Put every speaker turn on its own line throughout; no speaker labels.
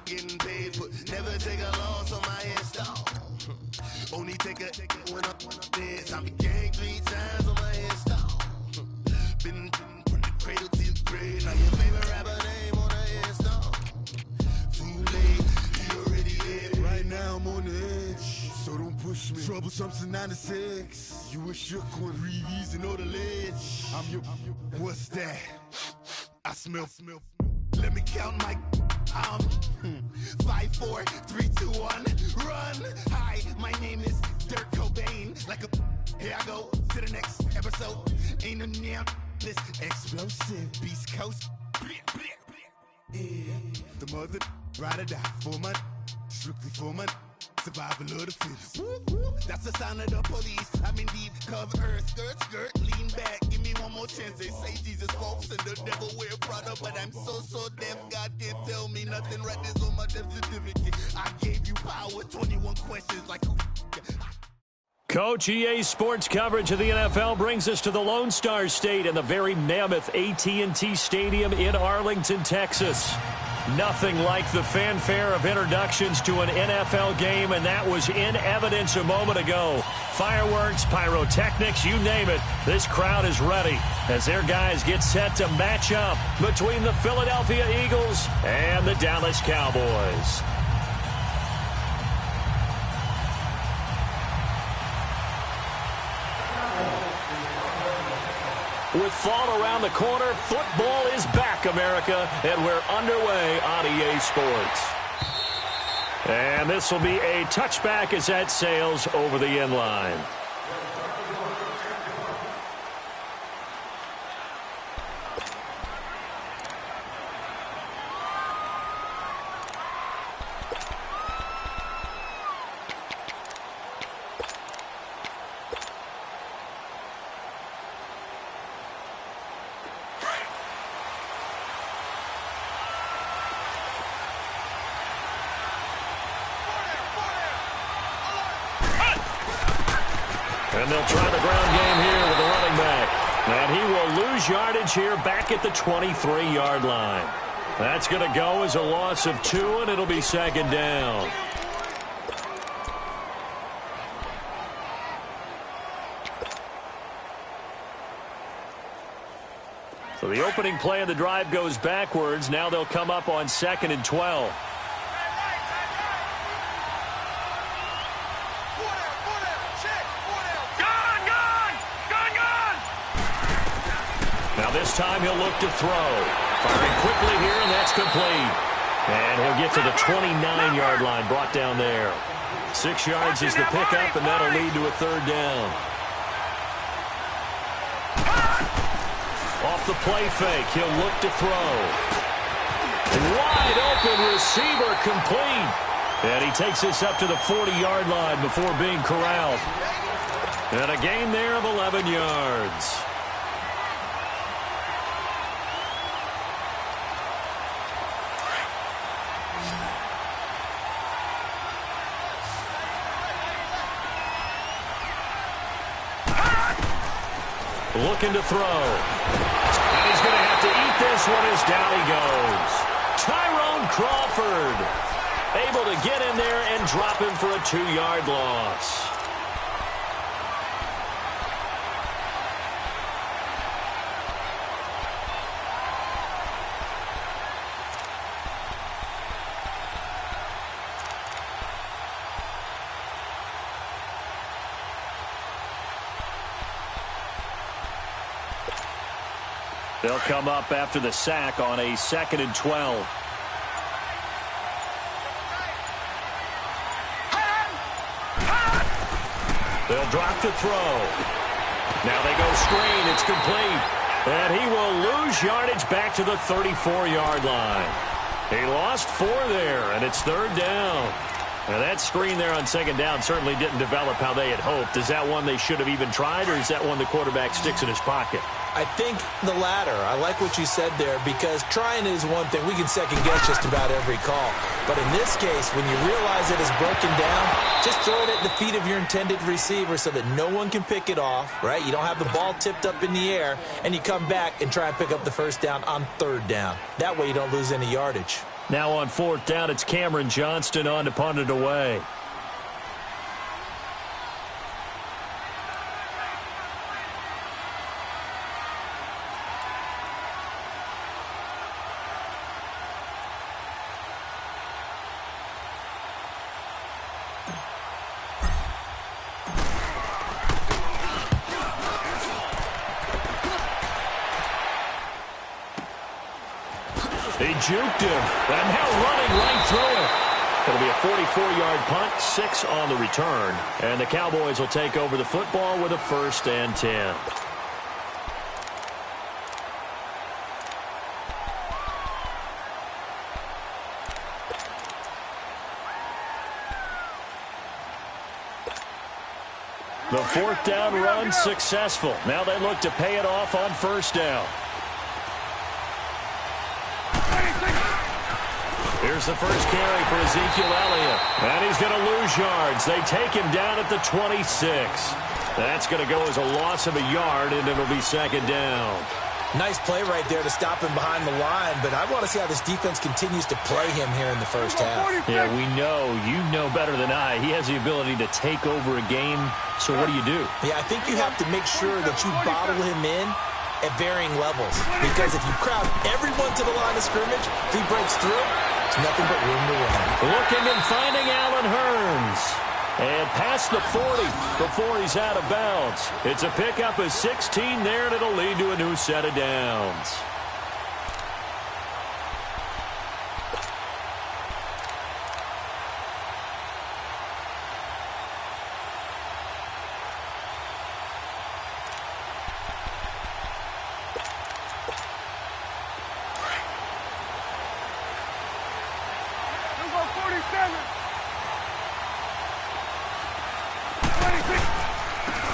Getting paid, but never take a loss on my install. Only take a when I'm dead. I be gang 3 times on my install. Been from the cradle to the grave. Now your favorite rapper name on the install. Too late, you already dead. Right now I'm on the edge, so don't push me. Troublesome to 96. You wish you could breathe easy on the ledge. I'm your. What's that? I smell. Let me count my. 5, 4, 3, 2, 1, run. Hi, my name is Dirk Cobain. Like a. Here I go to the next episode. Ain't a damn this explosive Beast Coast. Yeah. The mother ride or die for my strictly for my survival of the fittest. That's the sound of the police. I'm in deep cover, skirt, lean back. Give me one more chance. They say Jesus walks and the devil wear Prada, but I'm so deaf. God can't tell me nothing. Right this on my death certificate. I gave you power. 21 questions like who?
Coach, EA Sports coverage of the NFL brings us to the Lone Star State and the very mammoth AT&T Stadium in Arlington, Texas. Nothing like the fanfare of introductions to an NFL game, and that was in evidence a moment ago. Fireworks, pyrotechnics, you name it. This crowd is ready as their guys get set to match up between the Philadelphia Eagles and the Dallas Cowboys. With fall around the corner, football is back, America, and we're underway on EA Sports. And this will be a touchback as that sails over the end line. And they'll try the ground game here with the running back. And he will lose yardage here back at the 23-yard line. That's going to go as a loss of 2, and it'll be second down. So the opening play of the drive goes backwards. Now they'll come up on 2nd and 12. Now this time he'll look to throw. Firing quickly here, and that's complete. And he'll get to the 29-yard line, brought down there. 6 yards is the pickup, and that'll lead to a 3rd down. Off the play fake, he'll look to throw. Wide open receiver, complete. And he takes this up to the 40-yard line before being corralled. And a gain there of 11 yards. Looking to throw. And he's going to have to eat this one as down he goes. Tyrone Crawford able to get in there and drop him for a 2-yard loss. They'll come up after the sack on a 2nd and 12. They'll drop to throw. Now they go screen. It's complete. And he will lose yardage back to the 34-yard line. He lost 4 there, and it's 3rd down. Now that screen there on 2nd down certainly didn't develop how they had hoped. Is that one they should have even tried, or is that one the quarterback sticks in his pocket?
I think the latter. I like what you said there, because trying is one thing. We can second guess just about every call. But in this case, when you realize it is broken down, just throw it at the feet of your intended receiver so that no one can pick it off, right? You don't have the ball tipped up in the air, and you come back and try and pick up the 1st down on 3rd down. That way you don't lose any yardage.
Now on 4th down, it's Cameron Johnston on to punt it away. He juked him, and now running right through it. It'll be a 44-yard punt, 6 on the return. And the Cowboys will take over the football with a 1st and 10. The 4th down run successful. Now they look to pay it off on 1st down. Here's the first carry for Ezekiel Elliott. And he's going to lose yards. They take him down at the 26. That's going to go as a loss of a yard, and it'll be 2nd down.
Nice play right there to stop him behind the line, but I want to see how this defense continues to play him here in the first half.
Yeah, we know. You know better than I. He has the ability to take over a game, so what do?
Yeah, I think you have to make sure that you bottle him in at varying levels, because if you crowd everyone to the line of scrimmage, if he breaks through, it's nothing but room to run.
Looking and finding Allen Hurns. And past the 40 before he's out of bounds. It's a pickup of 16 there, and it'll lead to a new set of downs.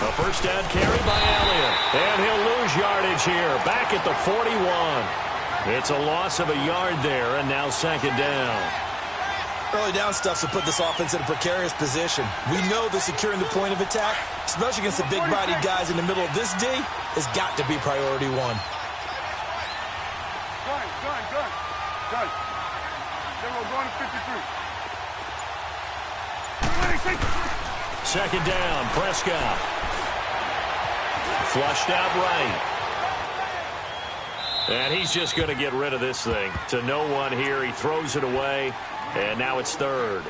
A first down carry by Elliott. And he'll lose yardage here. Back at the 41. It's a loss of a yard there, and now 2nd down.
Early down stuff to put this offense in a precarious position. We know that securing the point of attack, especially against the big-bodied guys in the middle of this D, has got to be priority one.
Done. Then we're going to 53.
2nd down, Prescott. Flushed out right. And he's just going to get rid of this thing. To no one here. He throws it away, and now it's 3rd.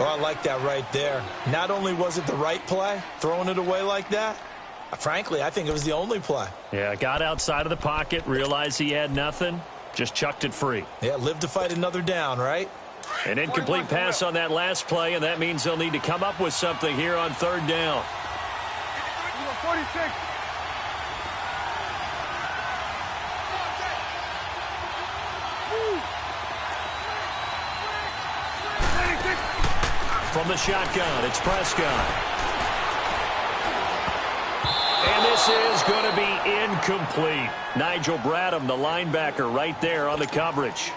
Oh, I like that right there. Not only was it the right play, throwing it away like that, frankly, I think it was the only play.
Yeah, got outside of the pocket, realized he had nothing, just chucked it free.
Yeah, live to fight another down, right?
An incomplete pass on that last play, and that means they'll need to come up with something here on 3rd down.
46.
From the shotgun, it's Prescott. And this is going to be incomplete. Nigel Bradham, the linebacker, right there on the coverage.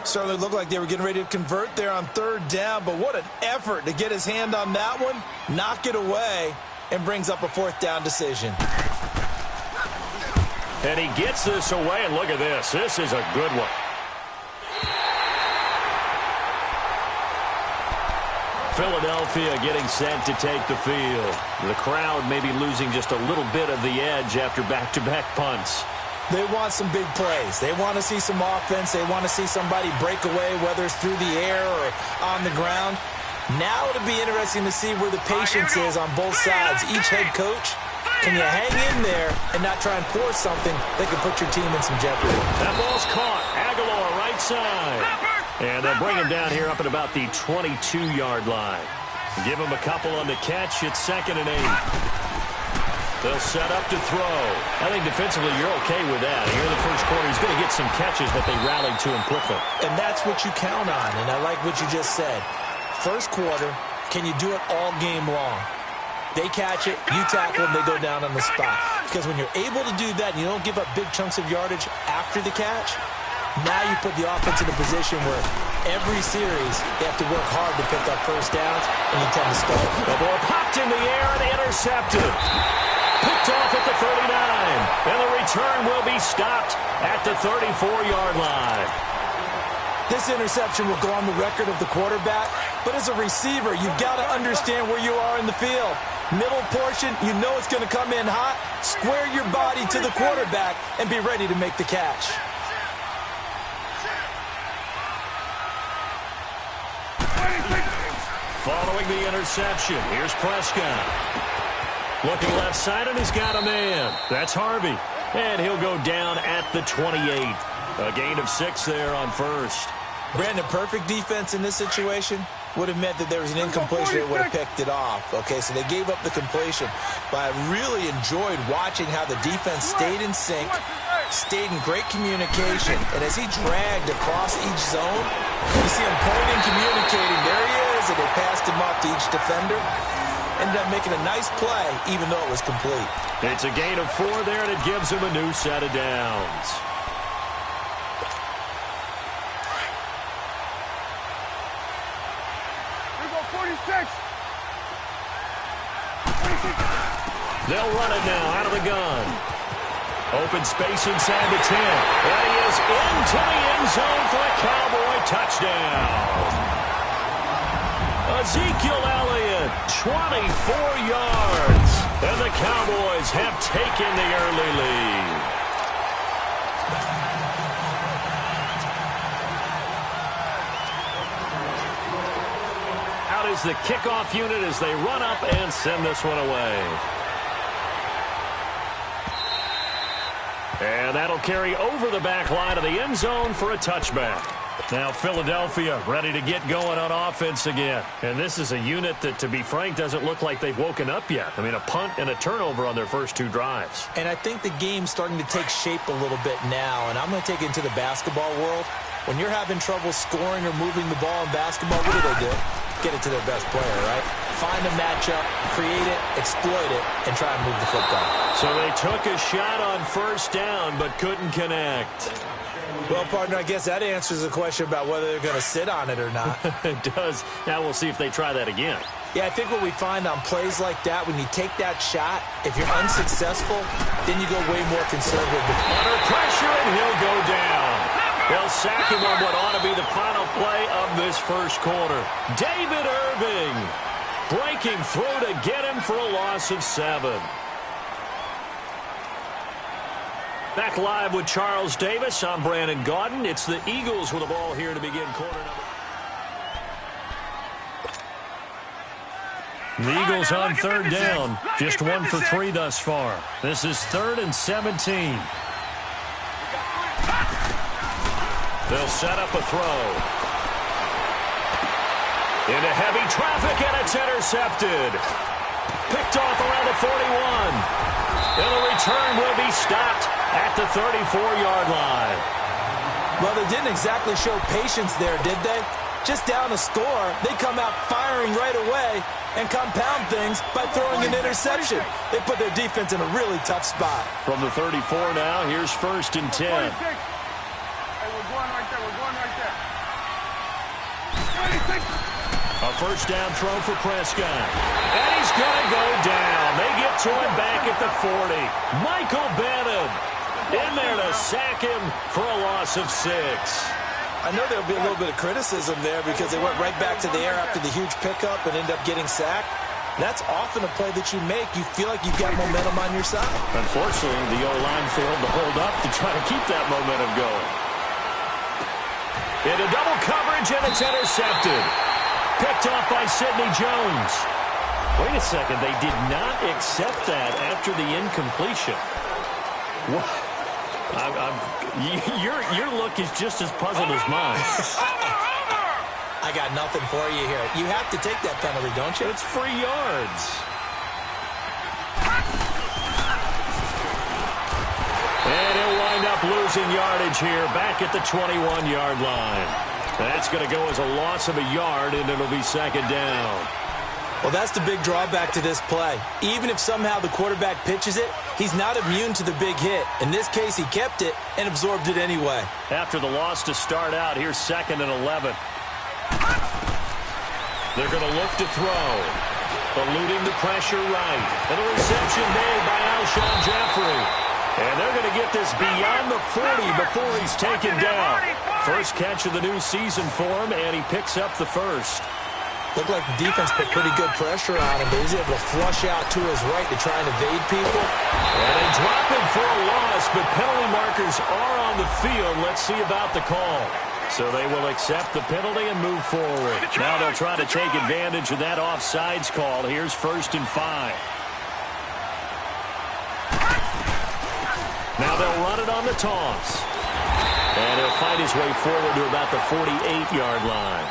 Certainly looked like they were getting ready to convert there on 3rd down, but what an effort to get his hand on that one, knock it away, and brings up a 4th down decision.
And he gets this away, and look at this. This is a good one. Philadelphia getting set to take the field. The crowd maybe losing just a little bit of the edge after back-to-back punts.
They want some big plays. They want to see some offense. They want to see somebody break away, whether it's through the air or on the ground. Now it'll be interesting to see where the patience is on both sides. Each head coach, can you hang in there and not try and force something that could put your team in some jeopardy?
That ball's caught. Aguilar right side. And they'll bring him down here up at about the 22-yard line. Give him a couple on the catch. It's 2nd and 8. They'll set up to throw. I think defensively you're okay with that. Here in the first quarter, he's going to get some catches, but they rallied to him quickly.
And that's what you count on, and I like what you just said. First quarter, can you do it all game long? They catch it, you tackle them, they go down on the spot. Because when you're able to do that and you don't give up big chunks of yardage after the catch, now you put the offense in a position where every series they have to work hard to pick up first downs, and you tend to stall.
The ball popped in the air and intercepted. Picked off at the 39. And the return will be stopped at the 34-yard line.
This interception will go on the record of the quarterback, but as a receiver, you've got to understand where you are in the field. Middle portion, you know it's going to come in hot. Square your body to the quarterback and be ready to make the catch.
Following the interception, here's Prescott. Looking left side, and he's got a man. That's Harvey. And he'll go down at the 28. A gain of 6 there on first.
Brandon, perfect defense in this situation would have meant that there was an incompletion that would have picked it off. Okay, so they gave up the completion. But I really enjoyed watching how the defense stayed in sync, stayed in great communication. And as he dragged across each zone, you see him pointing, communicating. There he is, and they passed him off to each defender. Ended up making a nice play, even though it was complete.
It's a gain of 4 there, and it gives him a new set of downs. They'll run it now out of the gun. Open space inside the 10. And he is into the end zone for a Cowboy touchdown. Ezekiel Elliott, 24 yards. And the Cowboys have taken the early lead. Out is the kickoff unit as they run up and send this one away. And that'll carry over the back line of the end zone for a touchback. Now Philadelphia ready to get going on offense again. And this is a unit that, to be frank, doesn't look like they've woken up yet. I mean, a punt and a turnover on their first 2 drives.
And I think the game's starting to take shape a little bit now. And I'm going to take it into the basketball world. When you're having trouble scoring or moving the ball in basketball, what do? Get it to their best player, right? Find a matchup, create it, exploit it, and try and move the football.
So they took a shot on first down but couldn't connect.
Well, partner, I guess that answers the question about whether they're going to sit on it or not.
It does. Now we'll see if they try that again.
Yeah, I think what we find on plays like that, when you take that shot, if you're unsuccessful, then you go way more conservative.
Under pressure, and he'll go down. They'll sack him on what ought to be the final play of this first quarter. David Irving breaking through to get him for a loss of 7. Back live with Charles Davis. I'm Brandon Gaudin. It's the Eagles with the ball here to begin quarter number. The Eagles on third down. Just 1 for 3 thus far. This is 3rd and 17. They'll set up a throw. Into heavy traffic, and it's intercepted. Picked off around the 41. And the return will be stopped at the 34-yard line.
Well, they didn't exactly show patience there, did they? Just down a score, they come out firing right away and compound things by throwing an interception. They put their defense in a really tough spot.
From the 34 now, here's 1st and 10.
Hey, we're going right there. We're going right there. 26.
A first down throw for Prescott. And he's going to go down. They get to him back at the 40. Michael Bennett in there to sack him for a loss of 6.
I know there'll be a little bit of criticism there because they went right back to the air after the huge pickup and ended up getting sacked. That's often a play that you make. You feel like you've got momentum on your side.
Unfortunately, the O-line failed to hold up to try to keep that momentum going. Into double coverage, and it's intercepted. Picked off by Sidney Jones. Wait a second. They did not accept that after the incompletion. What? Your look is just as puzzled as mine.
I got nothing for you here. You have to take that penalty, don't you?
It's free yards. And he'll wind up losing yardage here back at the 21-yard line. That's going to go as a loss of a yard, and it'll be 2nd down.
Well, that's the big drawback to this play. Even if somehow the quarterback pitches it, he's not immune to the big hit. In this case, he kept it and absorbed it anyway.
After the loss to start out, here's 2nd and 11. They're going to look to throw. Eluding the pressure right. And a reception made by Alshon Jeffrey. And they're going to get this beyond the 40 before he's taken down. First catch of the new season for him, and he picks up the first.
Looked like the defense put pretty good pressure on him, but he's able to flush out to his right to try and evade people.
And they drop him for a loss, but penalty markers are on the field. Let's see about the call. So they will accept the penalty and move forward. Now they'll try to take advantage of that offsides call. Here's 1st and 5. Now they'll run it on the toss. And he'll fight his way forward to about the 48-yard line.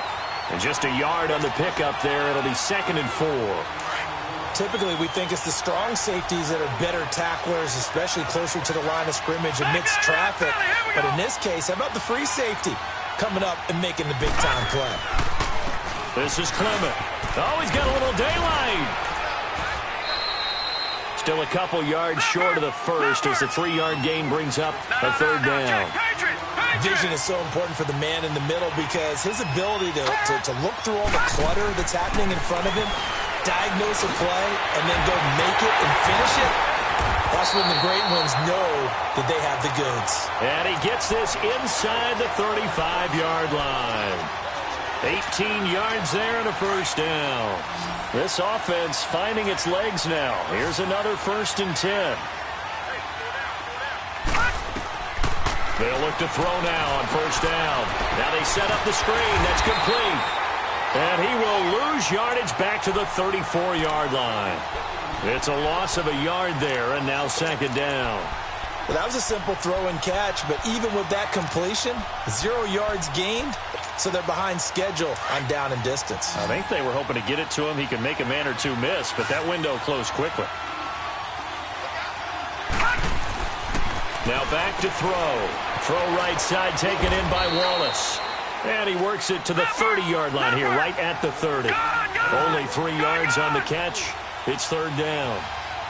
And just a yard on the pickup there. It'll be 2nd and 4.
Typically, we think it's the strong safeties that are better tacklers, especially closer to the line of scrimmage amidst traffic. But in this case, how about the free safety coming up and making the big-time play?
This is Clement. Oh, he's got a little daylight. Still a couple yards short of the first as the 3-yard gain brings up a 3rd down.
Vision is so important for the man in the middle because his ability to look through all the clutter that's happening in front of him, diagnose a play, and then go make it and finish it, that's when the great ones know that they have the goods.
And he gets this inside the 35-yard line. 18 yards there and a 1st down. This offense finding its legs now. Here's another 1st and 10. They'll look to throw now on 1st down. Now they set up the screen. That's complete. And he will lose yardage back to the 34-yard line. It's a loss of a yard there, and now 2nd down.
Well, that was a simple throw and catch, but even with that completion, 0 yards gained, so they're behind schedule on down and distance.
I think they were hoping to get it to him. He can make a man or two miss, but that window closed quickly. Now back to throw. Throw right side taken in by Wallace. And he works it to the 30-yard line here, right at the 30. Only 3 yards on the catch. It's 3rd down.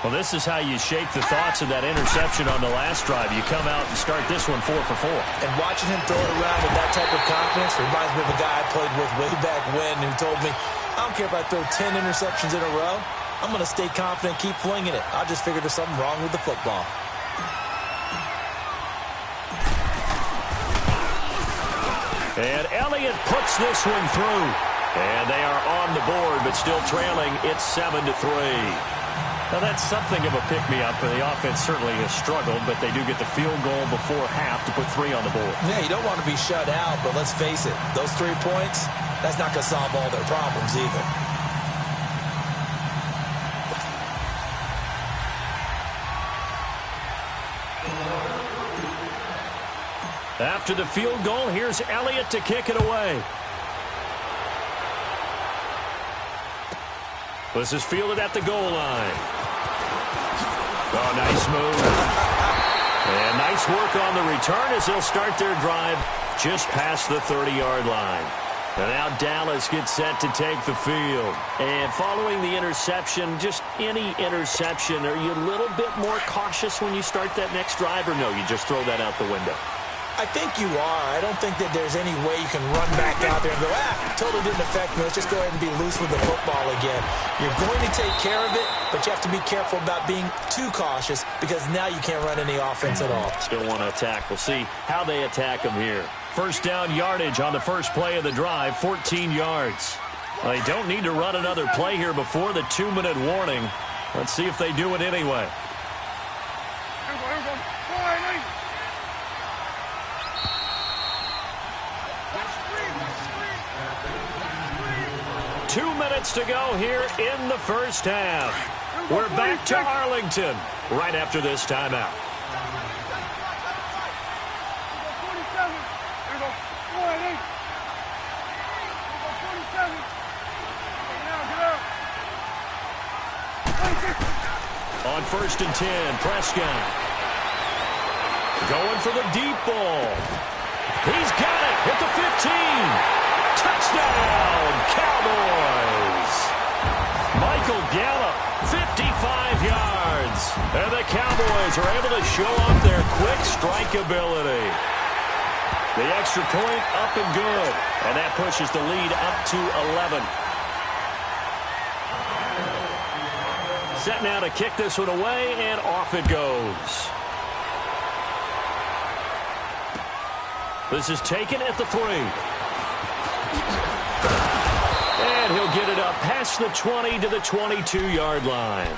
Well, this is how you shake the thoughts of that interception on the last drive. You come out and start this one 4 for 4.
And watching him throw it around with that type of confidence reminds me of a guy I played with way back when who told me, I don't care if I throw 10 interceptions in a row. I'm going to stay confident, keep flinging it. I just figured there's something wrong with the football.
And Elliott puts this one through. And they are on the board, but still trailing. It's 7-3. Now, that's something of a pick-me-up. The offense certainly has struggled, but they do get the field goal before half to put 3 on the board.
Yeah, you don't want to be shut out, but let's face it, those 3 points, that's not going to solve all their problems either.
After the field goal, here's Elliott to kick it away. This is fielded at the goal line. Oh, nice move. And nice work on the return as they'll start their drive just past the 30-yard line. And now Dallas gets set to take the field. And following the interception, just any interception, are you a little bit more cautious when you start that next drive, or no, you just throw that out the window?
I think you are. I don't think that there's any way you can run back out there and go, totally didn't affect me. Let's just go ahead and be loose with the football again. You're going to take care of it, but you have to be careful about being too cautious because now you can't run any offense at all.
Still want to attack. We'll see how they attack them here. 1st down yardage on the first play of the drive, 14 yards. Well, they don't need to run another play here before the 2-minute warning. Let's see if they do it anyway. 2 minutes to go here in the first half. We're back to Arlington right after this timeout. On 1st and 10, Prescott. Going for the deep ball. He's got it at the 15. Touchdown, Cowboys. Michael Gallup, 55 yards. And the Cowboys are able to show off their quick strike ability. The extra point up and good. And that pushes the lead up to 11. Set now to kick this one away, and off it goes. This is taken at the 3. And he'll get it up past the 20 to the 22-yard line.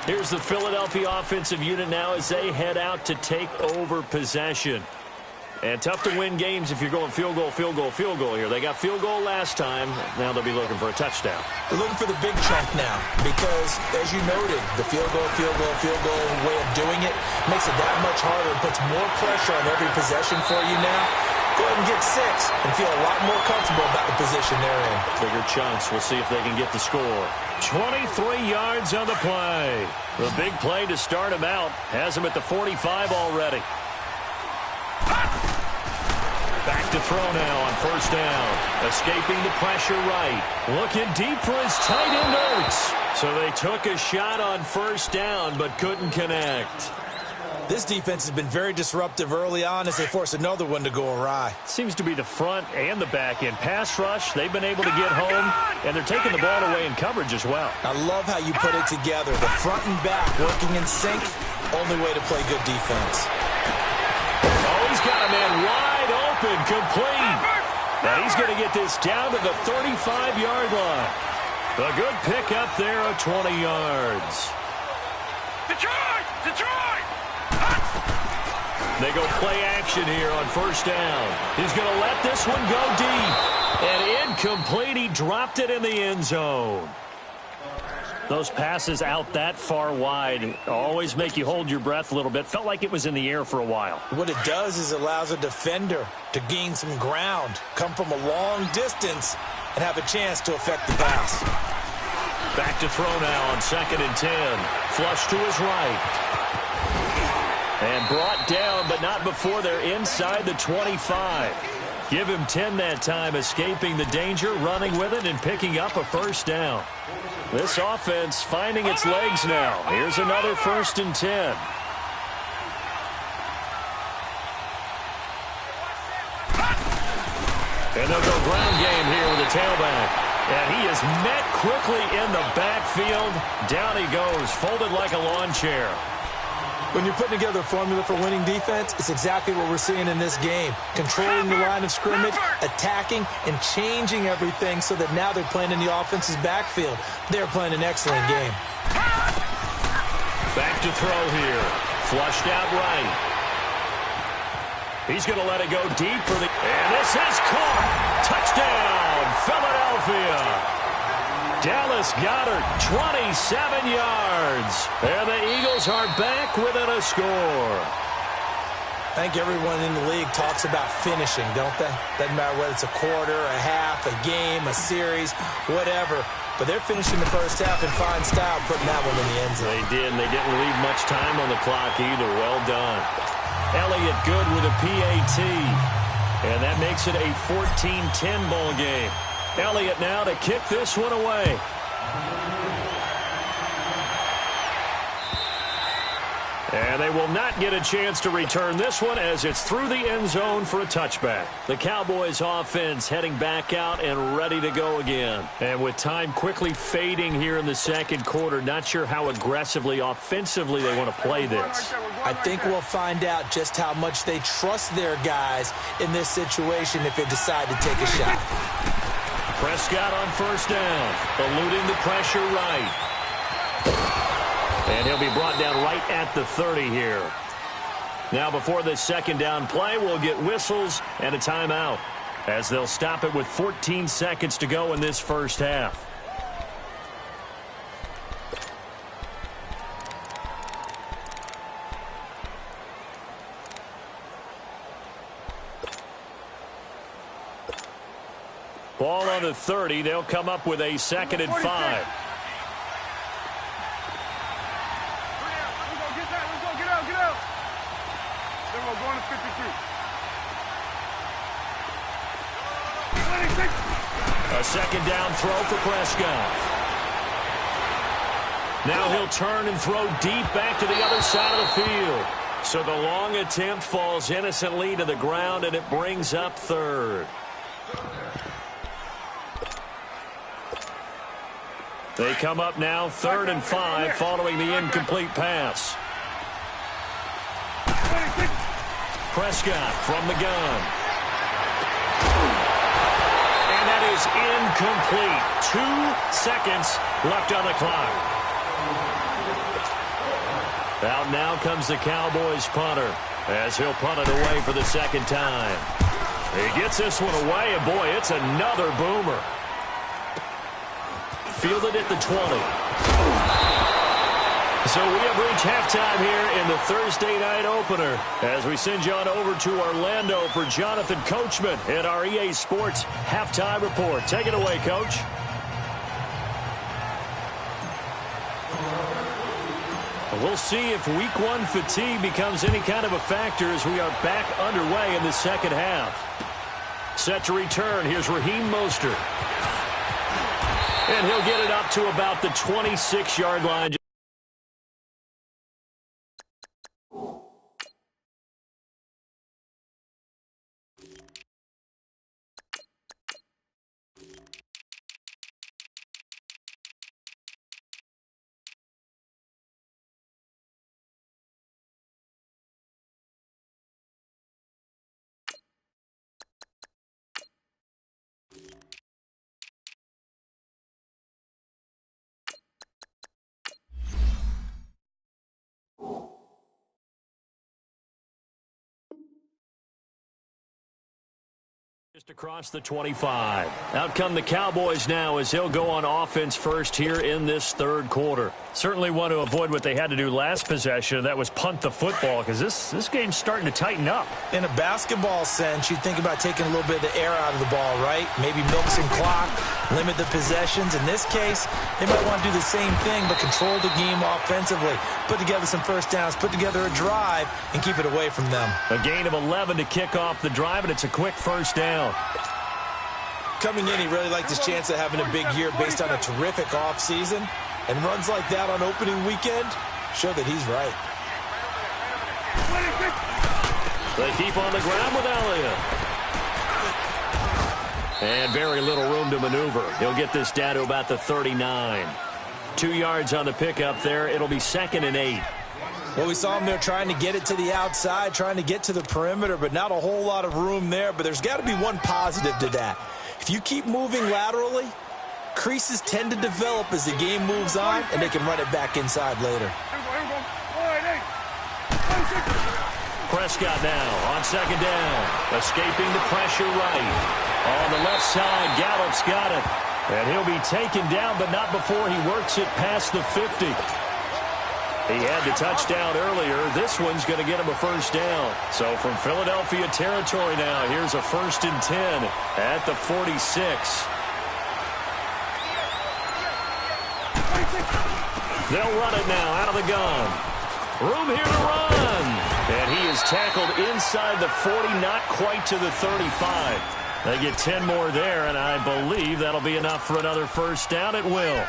Here's the Philadelphia offensive unit now as they head out to take over possession. And tough to win games if you're going field goal, field goal, field goal here. They got field goal last time. Now they'll be looking for a touchdown.
They're looking for the big chunk now because, as you noted, the field goal way of doing it makes it that much harder and puts more pressure on every possession for you now. Go ahead and get 6 and feel a lot more comfortable about the position they're in.
Bigger chunks. We'll see if they can get the score. 23 yards on the play. The big play to start him out has him at the 45 already. Back to throw now on first down. Escaping the pressure right. Looking deep for his tight end Ertz. So they took a shot on first down but couldn't connect.
This defense has been very disruptive early on as they force another one to go awry.
Seems to be the front and the back end. Pass rush, they've been able to get home, and they're taking the ball away in coverage as well.
I love how you put it together. The front and back working in sync. Only way to play good defense.
Oh, he's got a man wide open, complete. And he's going to get this down to the 35-yard line. A good pick up there of 20 yards.
Detroit! Detroit!
They go play action here on first down. He's going to let this one go deep. And incomplete. He dropped it in the end zone. Those passes out that far wide always make you hold your breath a little bit. Felt like it was in the air for a while.
What it does is it allows a defender to gain some ground, come from a long distance, and have a chance to affect the pass.
Back to throw now on 2nd and 10. Flush to his right. And brought down, but not before they're inside the 25. Give him 10 that time, escaping the danger, running with it, and picking up a first down. This offense finding its legs now. Here's another 1st and 10. And they'll go ground game here with the tailback. And he is met quickly in the backfield. Down he goes, folded like a lawn chair.
When you're putting together a formula for winning defense, it's exactly what we're seeing in this game. Controlling the line of scrimmage, attacking, and changing everything so that now they're playing in the offense's backfield. They're playing an excellent game.
Back to throw here. Flushed out right. He's going to let it go deep for the... And this is caught. Touchdown, Philadelphia. Dallas Goedert, 27 yards. And the Eagles are back within a score.
I think everyone in the league talks about finishing, don't they? Doesn't matter whether it's a quarter, a half, a game, a series, whatever. But they're finishing the first half in fine style, putting that one in the end zone.
They did, and they didn't leave much time on the clock either. Well done. Elliott good with a PAT. And that makes it a 14-10 ball game. Elliott now to kick this one away. And they will not get a chance to return this one as it's through the end zone for a touchback. The Cowboys offense heading back out and ready to go again. And with time quickly fading here in the second quarter, not sure how aggressively, offensively they want to play this.
I think we'll find out just how much they trust their guys in this situation if they decide to take a shot.
Prescott on first down, eluding the pressure right. And he'll be brought down right at the 30 here. Now before this second down play, we'll get whistles and a timeout as they'll stop it with 14 seconds to go in this first half. Ball on the 30. They'll come up with a 2nd and 5. A second down throw for Prescott. Now he'll turn and throw deep back to the other side of the field. So the long attempt falls innocently to the ground, and it brings up 3rd. They come up now 3rd and 5 following the incomplete pass. Prescott from the gun. Incomplete. 2 seconds left on the clock. Out now comes the Cowboys punter as he'll punt it away for the second time. He gets this one away, and boy, it's another boomer. Fielded at the 20. So we have reached halftime here in the Thursday night opener as we send you on over to Orlando for Jonathan Coachman in our EA Sports Halftime Report. Take it away, Coach. We'll see if Week 1 fatigue becomes any kind of a factor as we are back underway in the second half. Set to return, here's Raheem Mostert. And he'll get it up to about the 26-yard line. Just across the 25. Out come the Cowboys now as he'll go on offense first here in this third quarter. Certainly want to avoid what they had to do last possession. That was punt the football because this game's starting to tighten up.
In a basketball sense, you think about taking a little bit of the air out of the ball, right? Maybe milk some clock, limit the possessions. In this case, they might want to do the same thing but control the game offensively. Put together some first downs, put together a drive, and keep it away from them.
A gain of 11 to kick off the drive, and it's a quick first down.
Coming in, he really liked his chance of having a big year based on a terrific offseason. And runs like that on opening weekend show that he's right.
They keep on the ground with Elliott. And very little room to maneuver. He'll get this down to about the 39. 2 yards on the pickup there. It'll be 2nd and 8.
Well, we saw him there trying to get it to the outside, trying to get to the perimeter, but not a whole lot of room there. But there's got to be one positive to that. If you keep moving laterally, creases tend to develop as the game moves on, and they can run it back inside later.
Prescott now on second down, escaping the pressure right. On the left side, Gallup's got it. And he'll be taken down, but not before he works it past the 50. He had the touchdown earlier. This one's going to get him a first down. So from Philadelphia territory now, here's a 1st and 10 at the 46. They'll run it now out of the gun. Room here to run. And he is tackled inside the 40, not quite to the 35. They get 10 more there, and I believe that'll be enough for another first down. It will.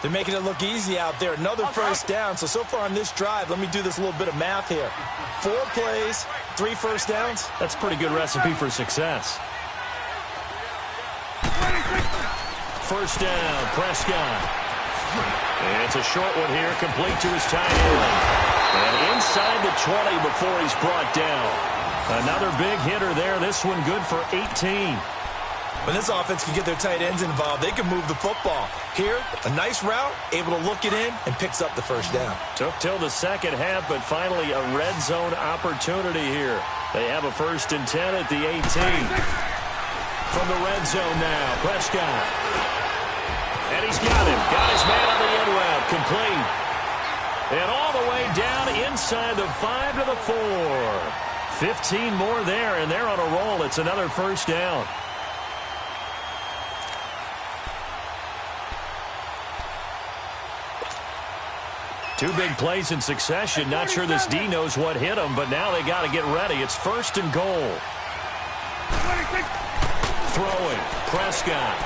They're making it look easy out there. Another first down. So far on this drive, let me do this little bit of math here. 4 plays, 3 first downs.
That's a pretty good recipe for success. First down, Prescott. And it's a short one here, complete to his tight end. And inside the 20 before he's brought down. Another big hitter there. This one good for 18.
When this offense can get their tight ends involved, they can move the football. Here, a nice route, able to look it in, and picks up the first down.
Took till the second half, but finally a red zone opportunity here. They have a 1st and 10 at the 18. From the red zone now, Prescott. And he's got him. Got his man on the end route, complete. And all the way down inside the 5 to the 4. 15 more there, and they're on a roll. It's another first down. Two big plays in succession. Not sure this D knows what hit him, but now they got to get ready. It's 1st and goal. Throwing, Prescott.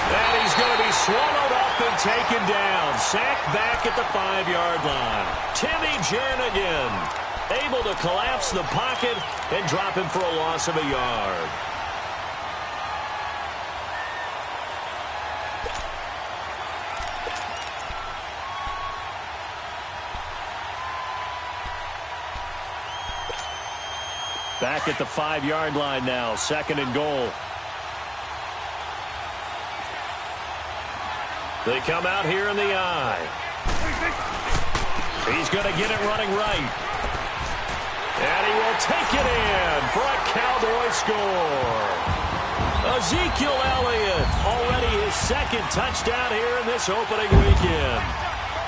And he's going to be swallowed up and taken down. Sacked back at the 5-yard line. Timmy Jernigan able to collapse the pocket and drop him for a loss of a yard. Back at the 5-yard line now, 2nd and goal. They come out here in the eye. He's going to get it running right. And he will take it in for a Cowboy score. Ezekiel Elliott, already his second touchdown here in this opening weekend.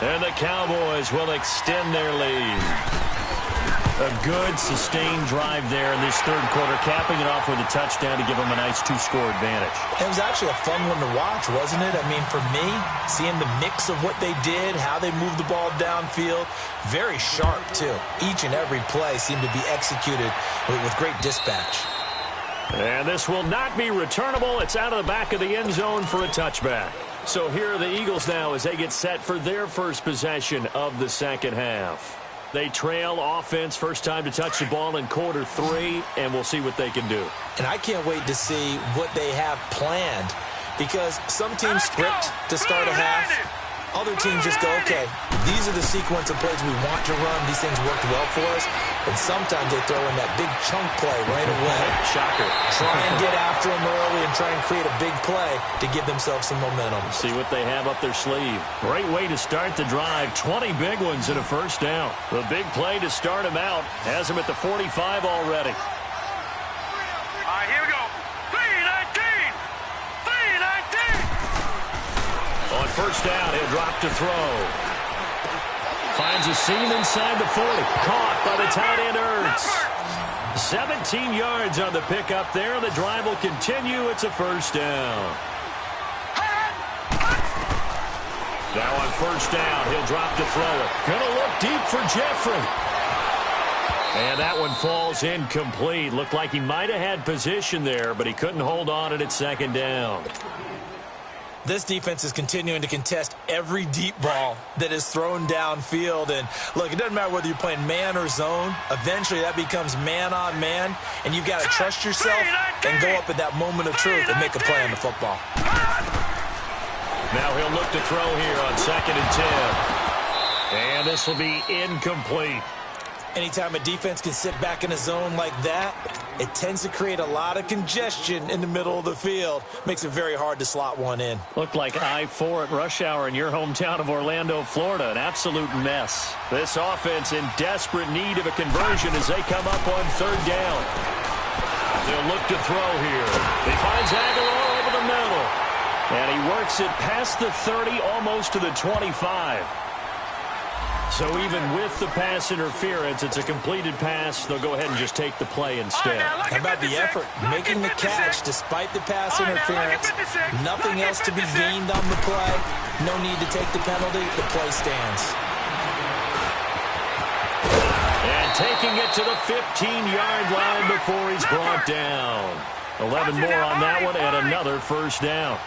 And the Cowboys will extend their lead. A good, sustained drive there in this third quarter, capping it off with a touchdown to give them a nice two-score advantage.
It was actually a fun one to watch, wasn't it? I mean, for me, seeing the mix of what they did, how they moved the ball downfield, very sharp, too. Each and every play seemed to be executed with great dispatch.
And this will not be returnable. It's out of the back of the end zone for a touchback. So here are the Eagles now as they get set for their first possession of the second half. They trail offense, first time to touch the ball in quarter 3, and we'll see what they can do.
And I can't wait to see what they have planned, because some teams script to start a half. Other teams just go, okay, these are the sequence of plays we want to run. These things worked well for us. And sometimes they throw in that big chunk play right away.
Shocker.
Try and get after them early and try and create a big play to give themselves some momentum.
See what they have up their sleeve. Great way to start the drive. 20 big ones and a first down. The big play to start him out has him at the 45 already.
All right, here we go. 3-19. 3-19.
On first down, he'll drop to throw. Finds a seam inside the 40. Caught by the tight end, Ertz. 17 yards on the pickup there. The drive will continue. It's a first down. Now on first down, he'll drop to throw it. Gonna look deep for Jeffrey. And that one falls incomplete. Looked like he might have had position there, but he couldn't hold on at second down.
This defense is continuing to contest every deep ball that is thrown downfield. And, look, it doesn't matter whether you're playing man or zone. Eventually, that becomes man on man, and you've got to trust yourself and go up at that moment of truth and make a play on the football.
Now he'll look to throw here on 2nd and 10. And this will be incomplete.
Anytime a defense can sit back in a zone like that, it tends to create a lot of congestion in the middle of the field. Makes it very hard to slot one in.
Looked like I-4 at rush hour in your hometown of Orlando, Florida. An absolute mess. This offense in desperate need of a conversion as they come up on third down. They'll look to throw here. He finds Aguilar over the middle. And he works it past the 30, almost to the 25. So even with the pass interference, it's a completed pass. They'll go ahead and just take the play instead.
How about the effort? Making the catch despite the pass interference. Nothing else to be gained on the play. No need to take the penalty. The play stands.
And taking it to the 15-yard line before he's brought down. 11 more on that one and another first down.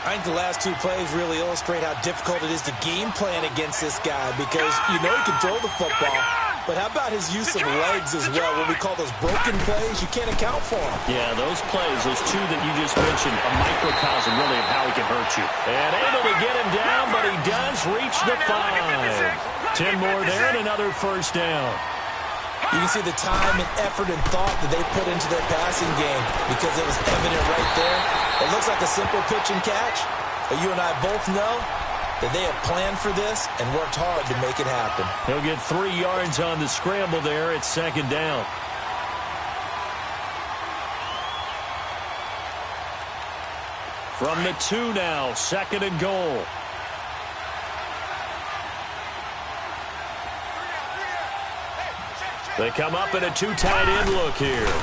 I think the last two plays really illustrate how difficult it is to game plan against this guy, because you know he can throw the football, but how about his use of legs as well? What we call those broken plays, you can't account for them.
Yeah, those plays, those two that you just mentioned, a microcosm really of how he can hurt you. And able to get him down, but he does reach the 5. 10 more there and another first down.
You can see the time and effort and thought that they put into their passing game, because it was evident right there. It looks like a simple pitch and catch, but you and I both know that they have planned for this and worked hard to make it happen.
He'll get 3 yards on the scramble there at second down. From the 2 now, 2nd and goal. They come up in a 2 tight end look here.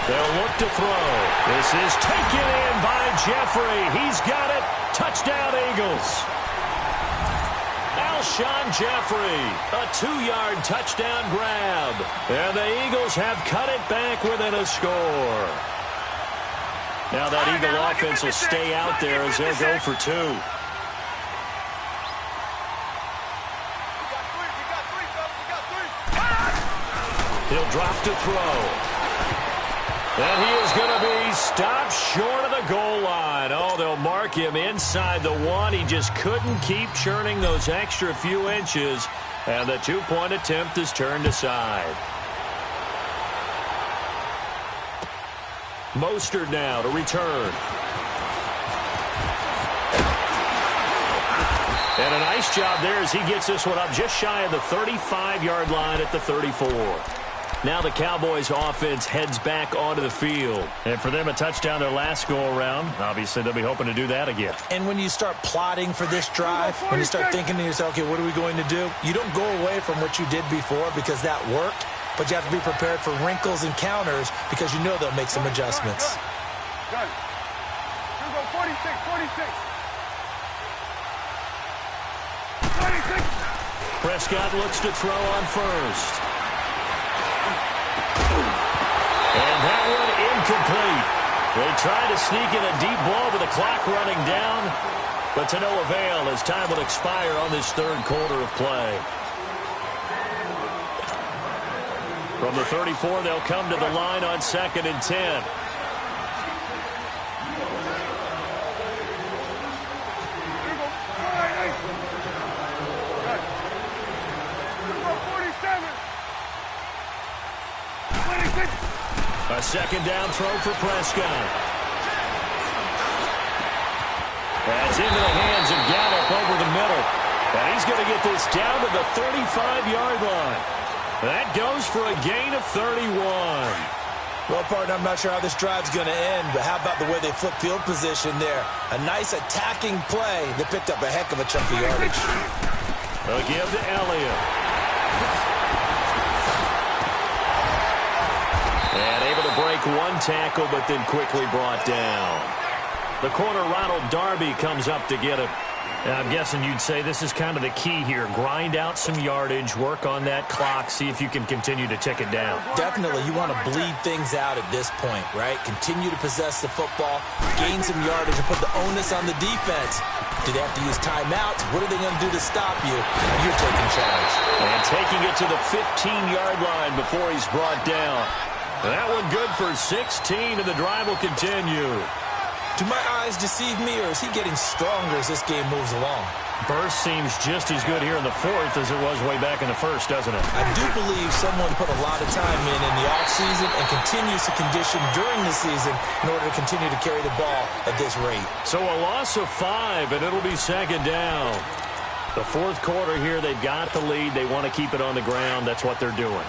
They'll look to throw. This is taken in by Jeffrey. He's got it. Touchdown, Eagles. Alshon Jeffrey, a 2-yard touchdown grab. And the Eagles have cut it back within a score. Now that Eagle offense will stay out there as they'll go for 2. He'll drop to throw. And he is going to be stopped short of the goal line. Oh, they'll mark him inside the 1. He just couldn't keep churning those extra few inches. And the 2-point attempt is turned aside. Mostert now to return. And a nice job there as he gets this one up just shy of the 35-yard line at the 34. Now the Cowboys offense heads back onto the field. And for them, a touchdown their last go-around. Obviously, they'll be hoping to do that again.
And when you start plotting for this drive, when you start thinking to yourself, okay, what are we going to do? You don't go away from what you did before because that worked, but you have to be prepared for wrinkles and counters because you know they'll make some adjustments.
Good. You go 46, 46. 46.
Prescott looks to throw on first. And that one incomplete. They tried to sneak in a deep ball with the clock running down, but to no avail as time will expire on this third quarter of play. From the 34, they'll come to the line on 2nd and 10. A second down throw for Prescott. That's into the hands of Gallup over the middle. And he's going to get this down to the 35-yard line. That goes for a gain of 31.
Well, partner, I'm not sure how this drive's going to end, but how about the way they flip field position there? A nice attacking play. They picked up a heck of a chunk of yardage.
They'll give to Elliott. And able to break one tackle, but then quickly brought down. The corner, Ronald Darby, comes up to get it. And I'm guessing you'd say this is kind of the key here. Grind out some yardage, work on that clock, see if you can continue to tick it down.
Definitely. You want to bleed things out at this point, right? Continue to possess the football, gain some yardage, and put the onus on the defense. Do they have to use timeouts? What are they going to do to stop you? You're taking charge.
And taking it to the 15-yard line before he's brought down. That one good for 16, and the drive will continue.
Do my eyes deceive me, or is he getting stronger as this game moves along?
Burst seems just as good here in the fourth as it was way back in the first, doesn't it?
I do believe someone put a lot of time in the offseason and continues to condition during the season in order to continue to carry the ball at this rate.
So a loss of 5, and it'll be second down. The fourth quarter here, they've got the lead. They want to keep it on the ground. That's what they're doing.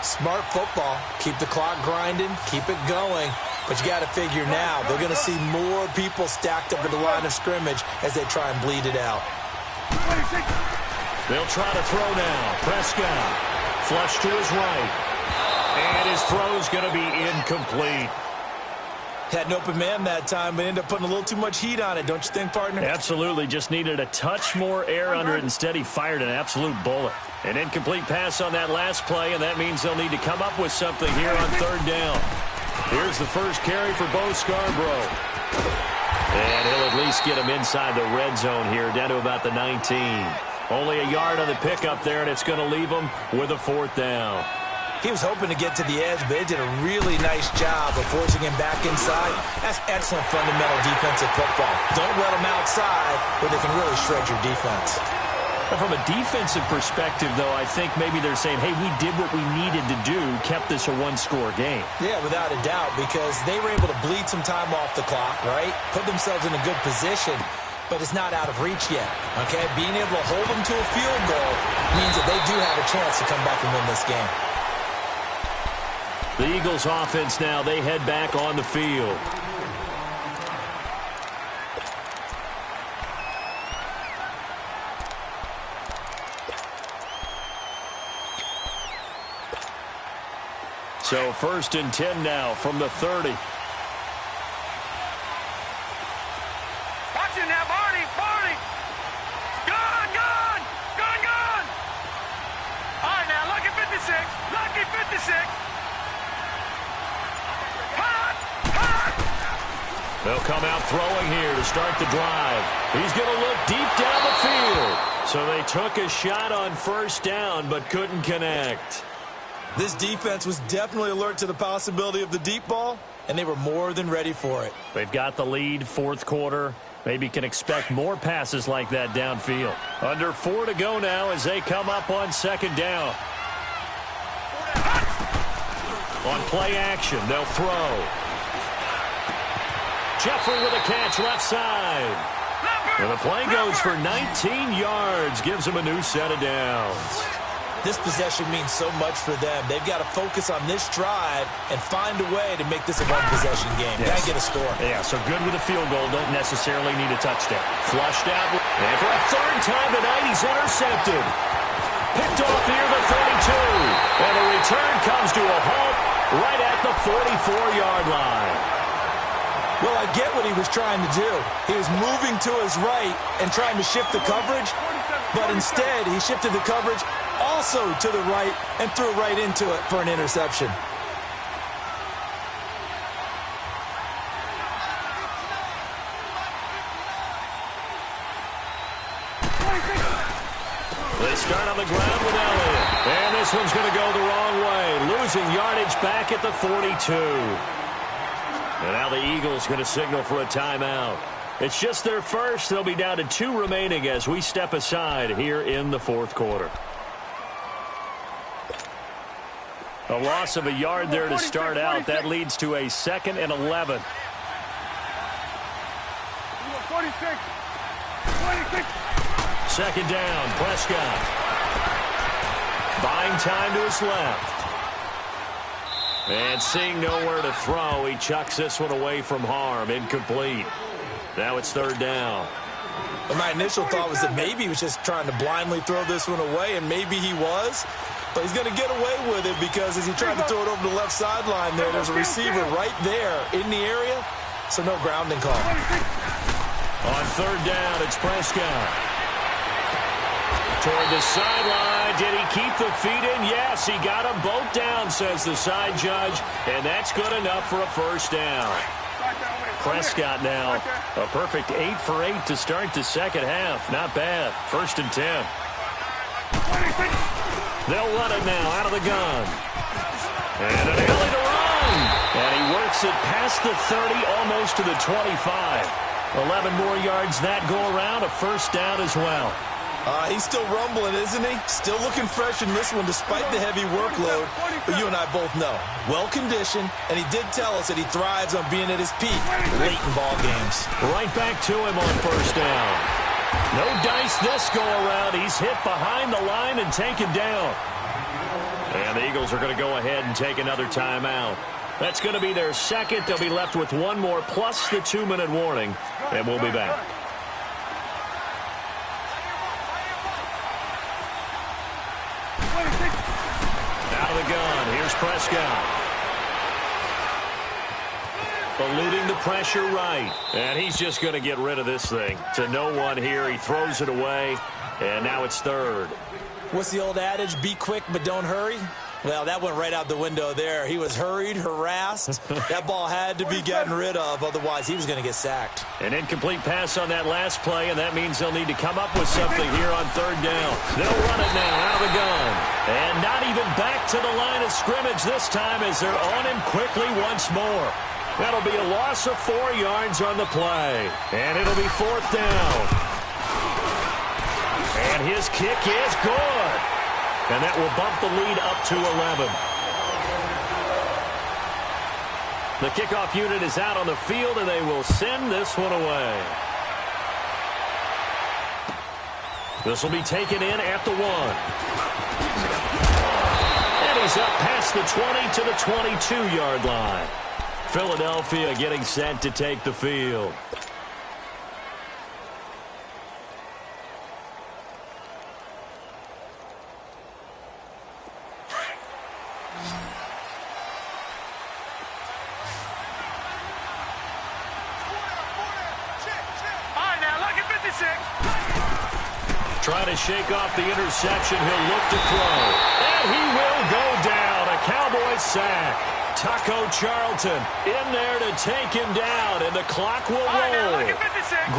Smart football. Keep the clock grinding. Keep it going. But you got to figure now, they're going to see more people stacked up at the line of scrimmage as they try and bleed it out.
They'll try to throw now. Prescott. Flush to his right. And his throw's going to be incomplete.
Had an open man that time, but ended up putting a little too much heat on it, don't you think, partner?
Absolutely. Just needed a touch more air under it. Instead, he fired an absolute bullet. An incomplete pass on that last play, and that means they'll need to come up with something here on third down. Here's the first carry for Bo Scarborough. And he'll at least get him inside the red zone here, down to about the 19. Only a yard on the pickup there, and it's going to leave him with a fourth down.
He was hoping to get to the edge, but they did a really nice job of forcing him back inside. That's excellent fundamental defensive football. Don't let them outside where they can really shred your defense.
From a defensive perspective, though, I think maybe they're saying, hey, we did what we needed to do, kept this a one-score game.
Yeah, without a doubt, because they were able to bleed some time off the clock, right? Put themselves in a good position, but it's not out of reach yet, okay? Being able to hold them to a field goal means that they do have a chance to come back and win this game.
The Eagles offense now, they head back on the field. So 1st and 10 now from the 30.
Watch it now, Barney, Barney. Gone, gone, gone, gone. All right, now, lucky 56, lucky 56.
They'll come out throwing here to start the drive. He's going to look deep down the field. So they took a shot on first down, but couldn't connect.
This defense was definitely alert to the possibility of the deep ball, and they were more than ready for it.
They've got the lead, fourth quarter. Maybe can expect more passes like that downfield. Under 4 to go now as they come up on second down. On play action, they'll throw. Jeffrey with a catch left side. And the play goes for 19 yards, gives him a new set of downs.
This possession means so much for them. They've got to focus on this drive and find a way to make this a one-possession game.
Yes.
Got to get a score.
Yeah, so good with a field goal. Don't necessarily need a touchdown. Flushed out. And for a third time tonight, he's intercepted. Picked off here the 32. And the return comes to a halt right at the 44-yard line.
Well, I get what he was trying to do. He was moving to his right and trying to shift the coverage, but instead he shifted the coverage also to the right and threw right into it for an interception.
They start on the ground with Elliott. And this one's going to go the wrong way. Losing yardage back at the 42. And now the Eagles going to signal for a timeout. It's just their first. They'll be down to 2 remaining as we step aside here in the fourth quarter. A loss of a yard there to start out. That leads to a 2nd and 11.
46.
Second down, Prescott. Buying time to his left. And seeing nowhere to throw, he chucks this one away from harm. Incomplete. Now it's third down.
Well, my initial thought was that maybe he was just trying to blindly throw this one away, and maybe he was. But he's going to get away with it because as he tried to throw it over the left sideline there's a receiver right there in the area, so no grounding call.
On third down, it's Prescott. Toward the sideline. Did he keep the feet in? Yes, he got them both down, says the side judge. And that's good enough for a first down. Prescott now, a perfect 8 for 8 to start the second half. Not bad. 1st and 10. They'll run it now out of the gun. And an alley to run. And he works it past the 30, almost to the 25. 11 more yards that go around. A first down as well.
He's still rumbling, isn't he? Still looking fresh in this one despite the heavy workload. But you and I both know, well-conditioned, and he did tell us that he thrives on being at his peak late in ball games.
Right back to him on first down. No dice this go-around. He's hit behind the line and taken down. And the Eagles are going to go ahead and take another timeout. That's going to be their second. They'll be left with one more plus the 2-minute warning, and we'll be back. Out of the gun, here's Prescott. Eluding the pressure right. And he's just going to get rid of this thing. To no one here, he throws it away, and now it's third.
What's the old adage, be quick but don't hurry? Well, that went right out the window there. He was hurried, harassed. That ball had to be gotten rid of, otherwise he was going to get sacked.
An incomplete pass on that last play, and that means they'll need to come up with something here on third down. They'll run it now out of the gun. And not even back to the line of scrimmage this time as they're on him quickly once more. That'll be a loss of 4 yards on the play. And it'll be fourth down. And his kick is good. And that will bump the lead up to 11. The kickoff unit is out on the field, and they will send this one away. This will be taken in at the 1. And he's up past the 20 to the 22-yard line. Philadelphia getting set to take the field. Trying to shake off the interception. He'll look to throw. And he will go down. A Cowboys sack. Taco Charlton in there to take him down, and the clock will roll.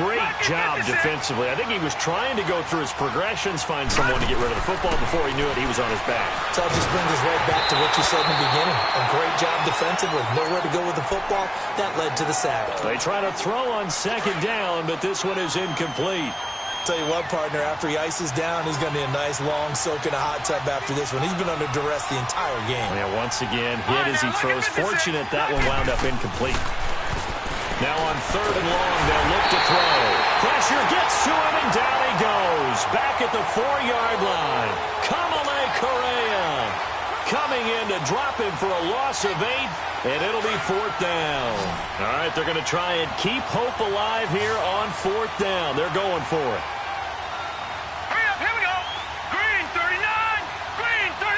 Great job defensively. I think he was trying to go through his progressions, find someone to get rid of the football. Before he knew it, he was on his back.
So it just brings us right back to what you said in the beginning. A great job defensively. Nowhere to go with the football. That led to the sack.
They try to throw on second down, but this one is incomplete.
Tell you what, partner, after he ices down, he's going to need a nice long soak in a hot tub after this one. He's been under duress the entire game.
Yeah, once again, hit as he throws. Fortunate that one wound up incomplete. Now on third and long, they'll look to throw. Pressure gets to him, and down he goes. Back at the 4-yard line. Kamale Correa coming in to drop him for a loss of 8, and it'll be 4th down. All right, they're going to try and keep hope alive here on 4th down. They're going for it.
Hurry up, here we go. Green 39, green 39.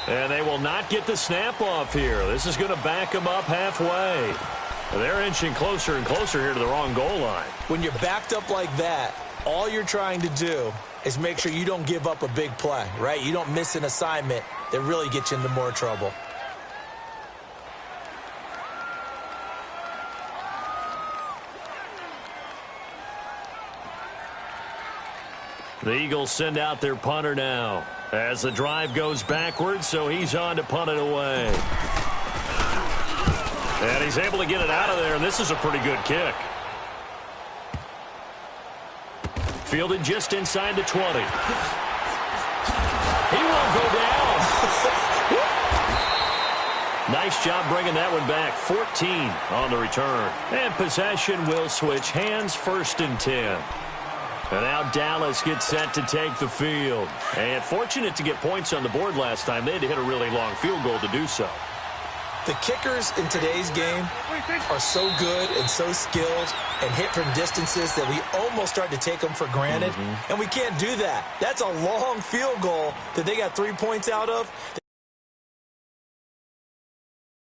And they will not get the snap off here. This is going to back them up halfway. They're inching closer and closer here to the wrong goal line.
When you're backed up like that, all you're trying to do is make sure you don't give up a big play, right? You don't miss an assignment that really gets you into more trouble.
The Eagles send out their punter now as the drive goes backwards, so he's on to punt it away. And he's able to get it out of there, and this is a pretty good kick. Fielded just inside the 20. He won't go down. Nice job bringing that one back. 14 on the return. And possession will switch hands, 1st and 10. And now Dallas gets set to take the field. And fortunate to get points on the board last time. They had to hit a really long field goal to do so.
The kickers in today's game are so good and so skilled and hit from distances that we almost start to take them for granted. And we can't do that. That's a long field goal that they got 3 points out of.